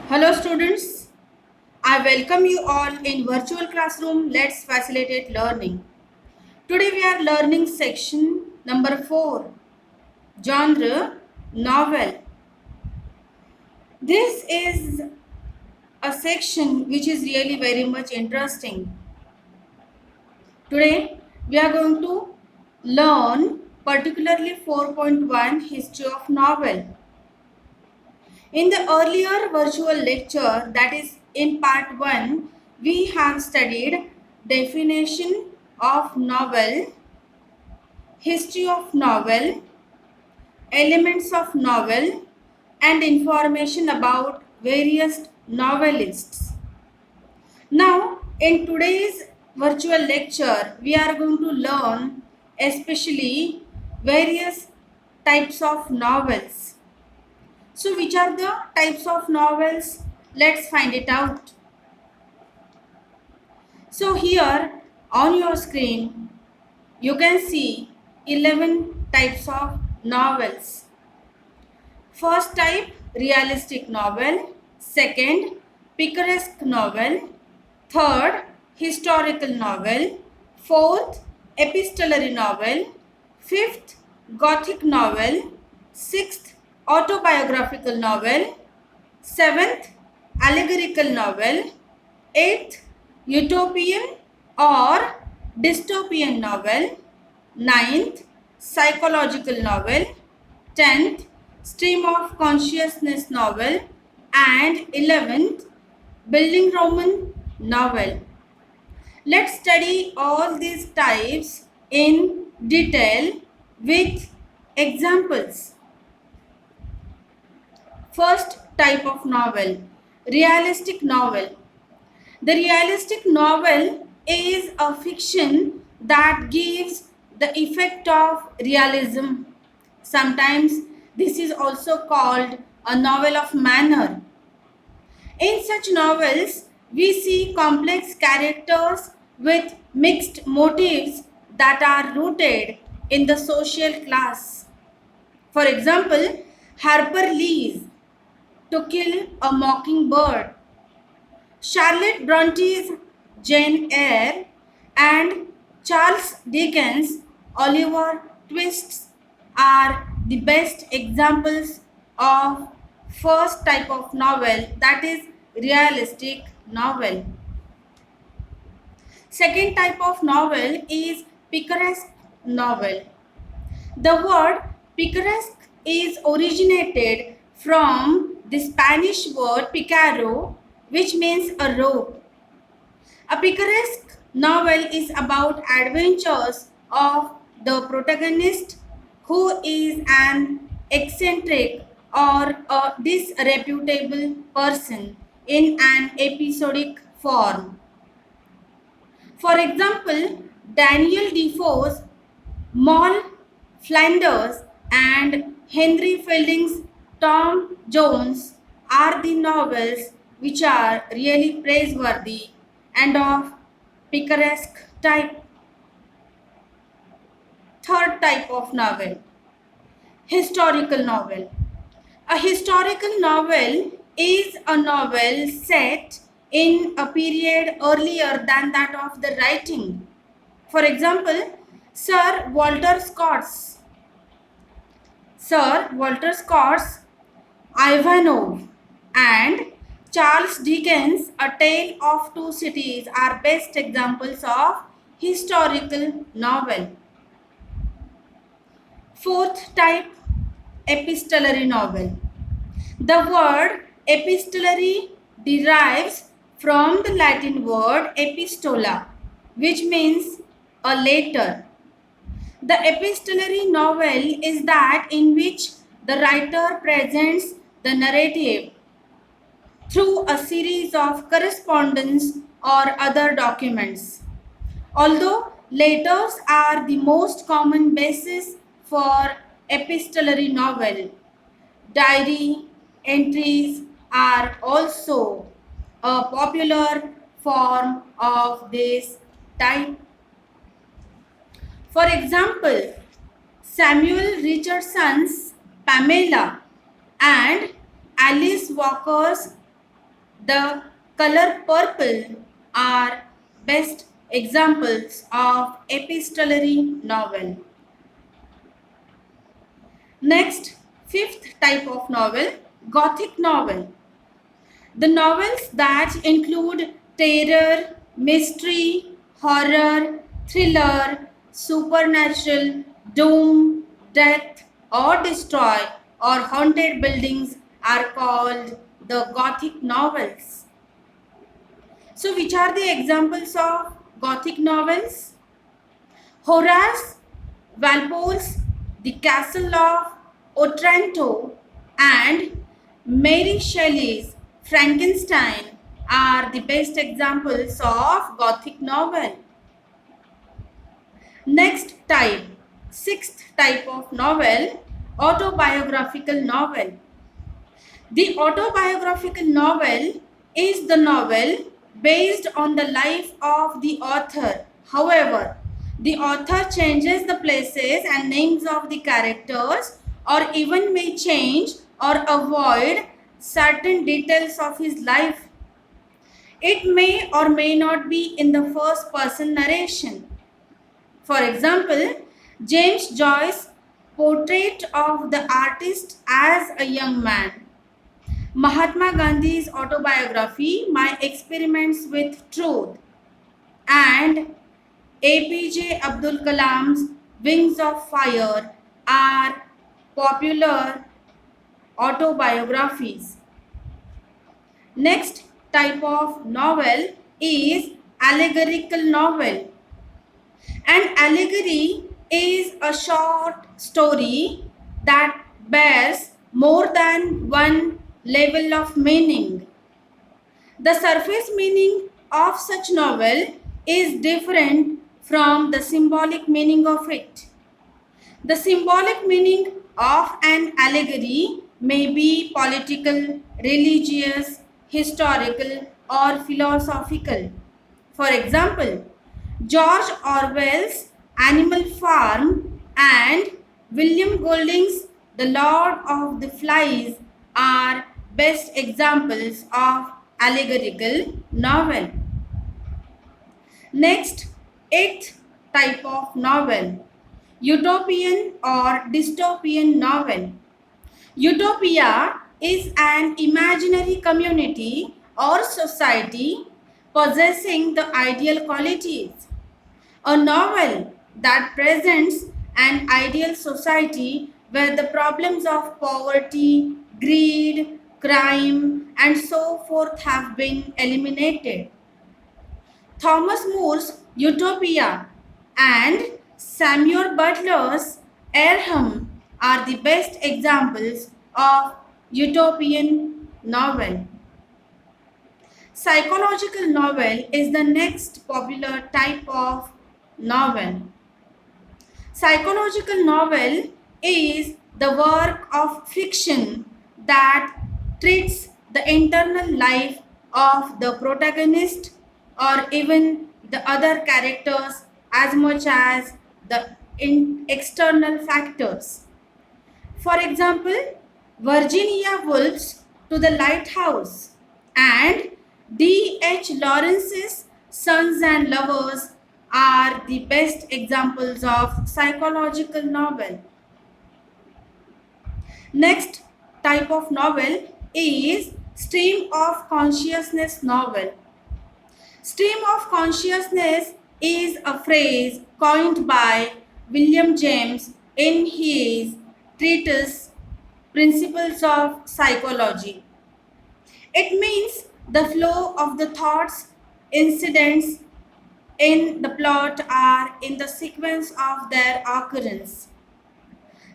Hello students, I welcome you all in virtual classroom. Let's facilitate learning. Today we are learning section number 4, genre novel. This is a section which is really very much interesting. Today we are going to learn particularly 4.1 history of novel. In the earlier virtual lecture, that is in part 1, we have studied definition of novel, history of novel, elements of novel, and information about various novelists. Now, in today's virtual lecture, we are going to learn especially various types of novels. So, which are the types of novels? Let's find it out. So, here on your screen, you can see 11 types of novels. First type, realistic novel. Second, picaresque novel. Third, historical novel. Fourth, epistolary novel. Fifth, gothic novel. Sixth, autobiographical novel. Seventh, allegorical novel. Eighth, utopian or dystopian novel. Ninth, psychological novel. 10th, stream of consciousness novel. And 11th, building Roman novel. Let's study all these types in detail with examples. First type of novel, realistic novel. The realistic novel is a fiction that gives the effect of realism. Sometimes this is also called a novel of manner. In such novels, we see complex characters with mixed motives that are rooted in the social class. For example, Harper Lee's To Kill a Mockingbird, Charlotte Bronte's Jane Eyre, and Charles Dickens' Oliver Twist are the best examples of first type of novel, that is realistic novel. Second type of novel is picaresque novel. The word picaresque is originated from the Spanish word picaro, which means a rope. A picaresque novel is about adventures of the protagonist who is an eccentric or a disreputable person in an episodic form. For example, Daniel Defoe's Moll Flanders and Henry Fielding's Tom Jones are the novels which are really praiseworthy and of picaresque type. Third type of novel, historical novel. A historical novel is a novel set in a period earlier than that of the writing. For example, Sir Walter Scott's Ivanhoe and Charles Dickens' A Tale of Two Cities are best examples of historical novel. Fourth type, epistolary novel. The word epistolary derives from the Latin word epistola, which means a letter. The epistolary novel is that in which the writer presents the narrative through a series of correspondence or other documents. Although letters are the most common basis for epistolary novel, diary entries are also a popular form of this type. For example, Samuel Richardson's Pamela and Alice Walker's the color purple are best examples of epistolary novel. Next, fifth type of novel, Gothic novel. The novels that include terror, mystery, horror, thriller, supernatural, doom, death, or destroy, or haunted buildings are called the Gothic novels. So, which are the examples of Gothic novels? Horace Walpole's The Castle of Otranto and Mary Shelley's Frankenstein are the best examples of Gothic novel. Next type, sixth type of novel, autobiographical novel. The autobiographical novel is the novel based on the life of the author. However, the author changes the places and names of the characters or even may change or avoid certain details of his life. It may or may not be in the first person narration. For example, James Joyce's portrait of the artist as a young man, Mahatma Gandhi's autobiography, My Experiments with Truth, and APJ Abdul Kalam's Wings of Fire are popular autobiographies. Next type of novel is allegorical novel. An allegory is a short story that bears more than one level of meaning. The surface meaning of such novel is different from the symbolic meaning of it. The symbolic meaning of an allegory may be political, religious, historical, or philosophical. For example, George Orwell's Animal Farm and William Golding's The Lord of the Flies are best examples of allegorical novel. Next, eighth type of novel, utopian or dystopian novel. Utopia is an imaginary community or society possessing the ideal qualities. A novel that presents an ideal society where the problems of poverty, greed, crime, and so forth have been eliminated. Thomas More's Utopia and Samuel Butler's Airham are the best examples of utopian novel. Psychological novel is the next popular type of novel. Psychological novel is the work of fiction that treats the internal life of the protagonist or even the other characters as much as the external factors. For example, Virginia Woolf's To the Lighthouse and D.H. Lawrence's Sons and Lovers are the best examples of psychological novel. Next type of novel is stream of consciousness novel. Stream of consciousness is a phrase coined by William James in his treatise Principles of Psychology. It means the flow of the thoughts, incidents in the plot are in the sequence of their occurrence.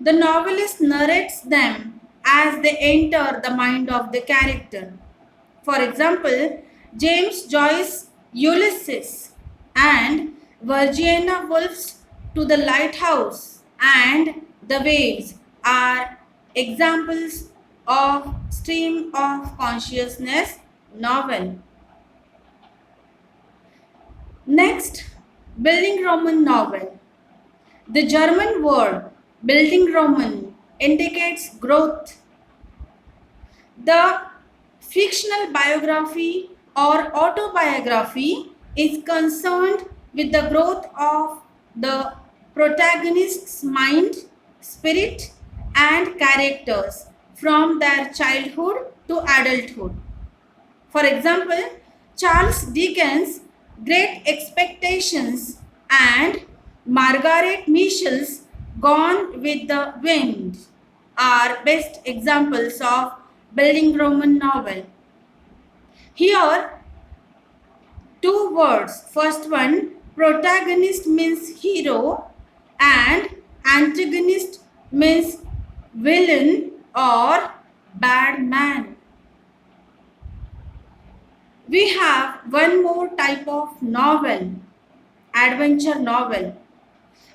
The novelist narrates them as they enter the mind of the character. For example, James Joyce's Ulysses and Virginia Woolf's To the Lighthouse and The Waves are examples of stream of consciousness novel. Next, building Roman novel. The German word building Roman indicates growth. The Fictional biography or autobiography is concerned with the growth of the protagonist's mind, spirit, and characters from their childhood to adulthood. For example, Charles Dickens' Great Expectations and Margaret Mitchell's Gone with the Wind are best examples of building Roman novel. Here, two words. First one, protagonist means hero and antagonist means villain or bad man. We have one more type of novel, adventure novel.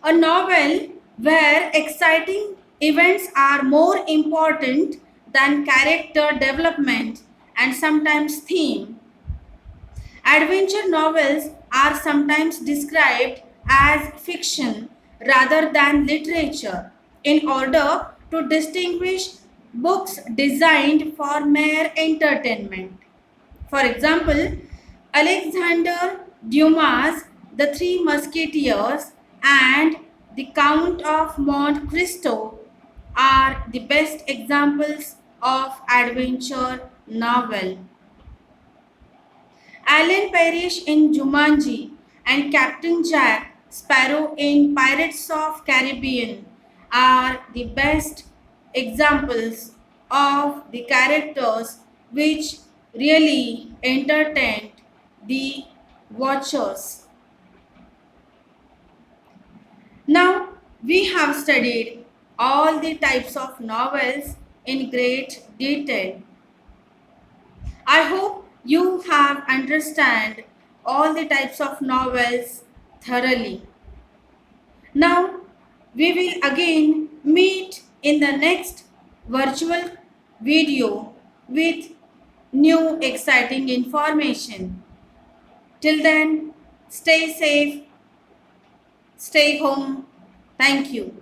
A novel where exciting events are more important than character development and sometimes theme. Adventure novels are sometimes described as fiction rather than literature in order to distinguish books designed for mere entertainment. For example, Alexander Dumas' The Three Musketeers and The Count of Monte Cristo are the best examples of adventure novel. Alan Parrish in Jumanji and Captain Jack Sparrow in Pirates of Caribbean are the best examples of the characters which really entertained the watchers. Now we have studied all the types of novels in great detail. I hope you have understand all the types of novels thoroughly. Now we will again meet in the next virtual video with new exciting information. Till then, stay safe, stay home. Thank you.